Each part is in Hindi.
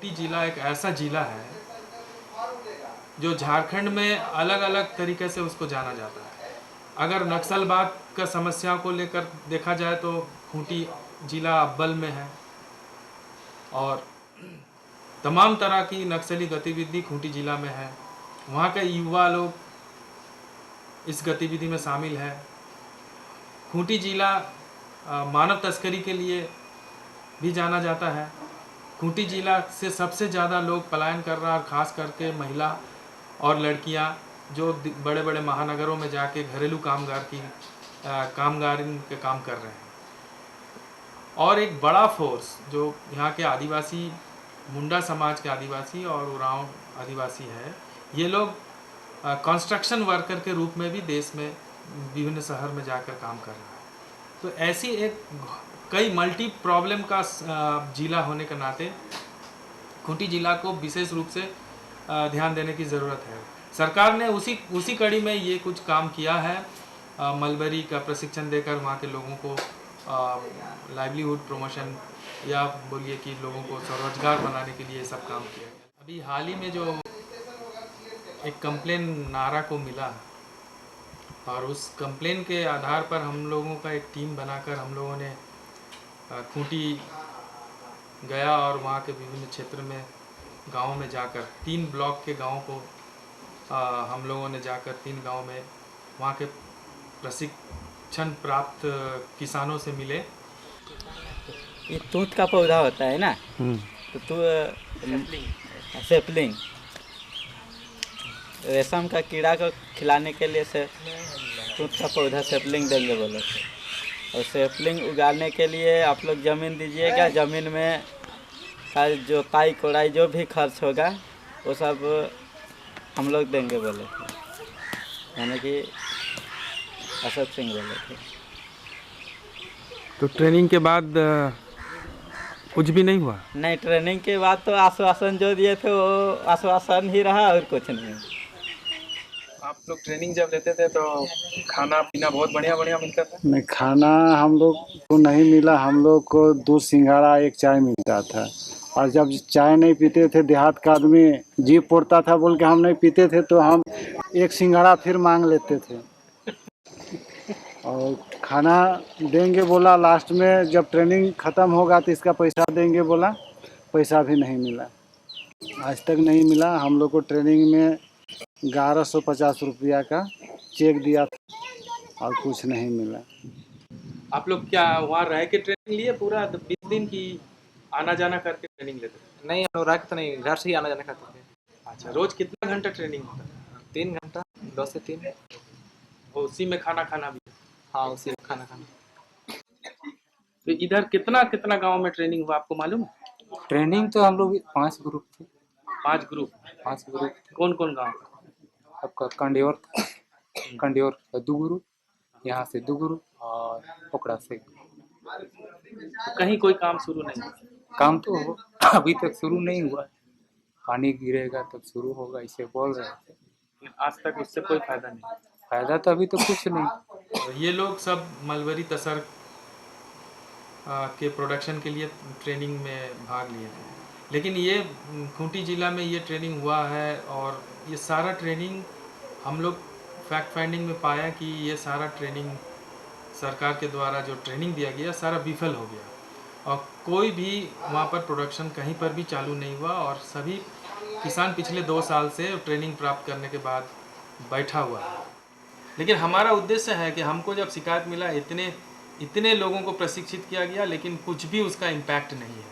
खूंटी जिला एक ऐसा जिला है जो झारखंड में अलग अलग तरीके से उसको जाना जाता है। अगर नक्सलवाद का समस्या को लेकर देखा जाए तो खूंटी जिला अव्वल में है, और तमाम तरह की नक्सली गतिविधि खूंटी जिला में है। वहाँ के युवा लोग इस गतिविधि में शामिल है। खूंटी जिला मानव तस्करी के लिए भी जाना जाता है। खूंटी जिला से सबसे ज़्यादा लोग पलायन कर रहा है, और ख़ास करके महिला और लड़कियां जो बड़े बड़े महानगरों में जाके घरेलू कामगारी के काम कर रहे हैं। और एक बड़ा फोर्स जो यहाँ के आदिवासी, मुंडा समाज के आदिवासी और उरांव आदिवासी है, ये लोग कंस्ट्रक्शन वर्कर के रूप में भी देश में विभिन्न शहर में जाकर काम कर रहा है। तो ऐसी एक कई मल्टी प्रॉब्लम का जिला होने के नाते खूंटी जिला को विशेष रूप से ध्यान देने की ज़रूरत है। सरकार ने उसी कड़ी में ये कुछ काम किया है। मलबरी का प्रशिक्षण देकर वहाँ के लोगों को लाइवलीहुड प्रमोशन, या बोलिए कि लोगों को स्वरोजगार बनाने के लिए ये सब काम किया गया। अभी हाल ही में जो एक कंप्लेन नारा को मिला, और उस कंप्लेन के आधार पर हम लोगों का एक टीम बनाकर हम लोगों ने खूंटी गया, और वहाँ के विभिन्न क्षेत्र में गाँव में जाकर 3 ब्लॉक के गाँव को हम लोगों ने जाकर 3 गांव में वहाँ के प्रशिक्षण प्राप्त किसानों से मिले। ये तूत का पौधा होता है ना, तो सेपलिंग रेशम का कीड़ा को खिलाने के लिए से तूत का पौधा सेपलिंग देंगे बोले थे। और सेपलिंग उगाने के लिए आप लोग ज़मीन दीजिएगा, ज़मीन में का जोताई कोड़ाई जो भी खर्च होगा वो सब हम लोग देंगे बोले थे, यानी कि अशोक सिंह बोले थे। तो ट्रेनिंग के बाद कुछ भी नहीं हुआ? नहीं, ट्रेनिंग के बाद तो आश्वासन जो दिए थे वो आश्वासन ही रहा और कुछ नहीं। आप लोग ट्रेनिंग जब लेते थे तो खाना पीना बहुत बढ़िया बढ़िया मिलता था? नहीं, खाना हम लोग को नहीं मिला। हम लोग को 2 सिंघाड़ा 1 चाय मिलता था, और जब चाय नहीं पीते थे, देहात का आदमी जी पोड़ता था बोल के हम नहीं पीते थे, तो हम 1 सिंघाड़ा फिर मांग लेते थे। और खाना देंगे बोला, लास्ट में जब ट्रेनिंग ख़त्म होगा तो इसका पैसा देंगे बोला, पैसा भी नहीं मिला, आज तक नहीं मिला। हम लोग को ट्रेनिंग में 1150 रुपया का चेक दिया था और कुछ नहीं मिला। आप लोग क्या वहाँ रह के ट्रेनिंग लिए पूरा 20 दिन की, आना जाना करके ट्रेनिंग लेते थे? नहीं, अनुराग तो नहीं, घर से ही आना जाना करते थे। अच्छा, रोज कितना घंटा ट्रेनिंग होता है? 3 घंटा, 2 से 3। और उसी में खाना खाना भी? हाँ, उसी में खाना खाना। तो इधर कितना कितना गांव में ट्रेनिंग हुआ, आपको मालूम है? ट्रेनिंग तो हम लोग 5 ग्रुप थे। 5 ग्रुप? 5 ग्रुप। कौन कौन गांव? आपका कंडियोर 2 ग्रुप, यहाँ से 2 ग्रुप और पोखड़ा से। तो कहीं कोई काम शुरू नहीं हुआ? काम तो अभी तक शुरू नहीं हुआ, पानी गिरेगा तब शुरू होगा इसे बोल रहे थे। आज तक उससे कोई फायदा नहीं? फायदा तो अभी तो कुछ नहीं। तो ये लोग सब मलबरी तसर के प्रोडक्शन के लिए ट्रेनिंग में भाग लिए थे, लेकिन ये खूंटी ज़िला में ये ट्रेनिंग हुआ है, और ये सारा ट्रेनिंग हम लोग फैक्ट फाइंडिंग में पाया कि ये सारा ट्रेनिंग सरकार के द्वारा जो ट्रेनिंग दिया गया सारा विफल हो गया, और कोई भी वहाँ पर प्रोडक्शन कहीं पर भी चालू नहीं हुआ, और सभी किसान पिछले 2 साल से ट्रेनिंग प्राप्त करने के बाद बैठा हुआ है। लेकिन हमारा उद्देश्य है कि हमको जब शिकायत मिला, इतने लोगों को प्रशिक्षित किया गया लेकिन कुछ भी उसका इम्पैक्ट नहीं है,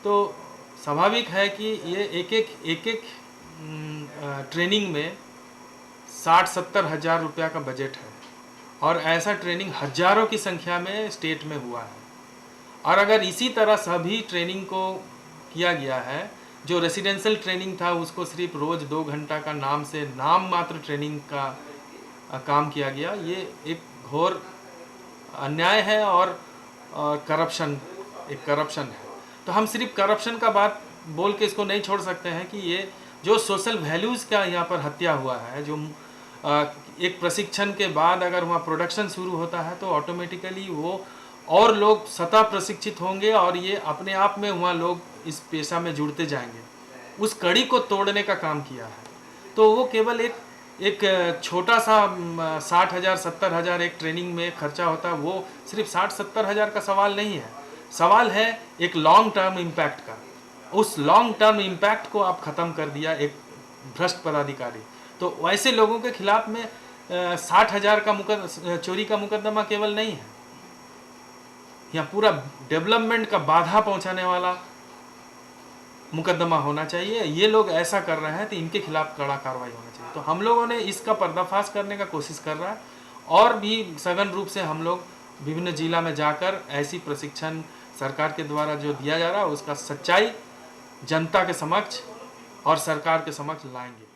तो स्वाभाविक है कि ये एक ट्रेनिंग में 60-70 हज़ार रुपया का बजट है, और ऐसा ट्रेनिंग हजारों की संख्या में स्टेट में हुआ है। और अगर इसी तरह सभी ट्रेनिंग को किया गया है, जो रेसिडेंशियल ट्रेनिंग था उसको सिर्फ रोज़ 2 घंटा का नाम मात्र ट्रेनिंग का काम किया गया, ये एक घोर अन्याय है, और करप्शन है। तो हम सिर्फ करप्शन का बात बोल के इसको नहीं छोड़ सकते हैं कि ये जो सोशल वैल्यूज़ का यहाँ पर हत्या हुआ है, जो एक प्रशिक्षण के बाद अगर वहाँ प्रोडक्शन शुरू होता है तो ऑटोमेटिकली वो और लोग स्वतः प्रशिक्षित होंगे और ये अपने आप में वहाँ लोग इस पेशा में जुड़ते जाएंगे। उस कड़ी को तोड़ने का काम किया है। तो वो केवल एक छोटा सा 60,000 70,000 एक ट्रेनिंग में खर्चा होता है, वो सिर्फ 60-70 हज़ार का सवाल नहीं है। सवाल है एक लॉन्ग टर्म इम्पैक्ट का। उस लॉन्ग टर्म इम्पैक्ट को आप ख़त्म कर दिया एक भ्रष्ट पदाधिकारी। तो वैसे लोगों के खिलाफ में 60,000 का चोरी का मुकदमा केवल नहीं है, यहाँ पूरा डेवलपमेंट का बाधा पहुंचाने वाला मुकदमा होना चाहिए। ये लोग ऐसा कर रहे हैं तो इनके खिलाफ कड़ा कार्रवाई होना चाहिए। तो हम लोगों ने इसका पर्दाफाश करने का कोशिश कर रहा है और भी सघन रूप से हम लोग विभिन्न जिला में जाकर ऐसी प्रशिक्षण सरकार के द्वारा जो दिया जा रहा है उसका सच्चाई जनता के समक्ष और सरकार के समक्ष लाएंगे।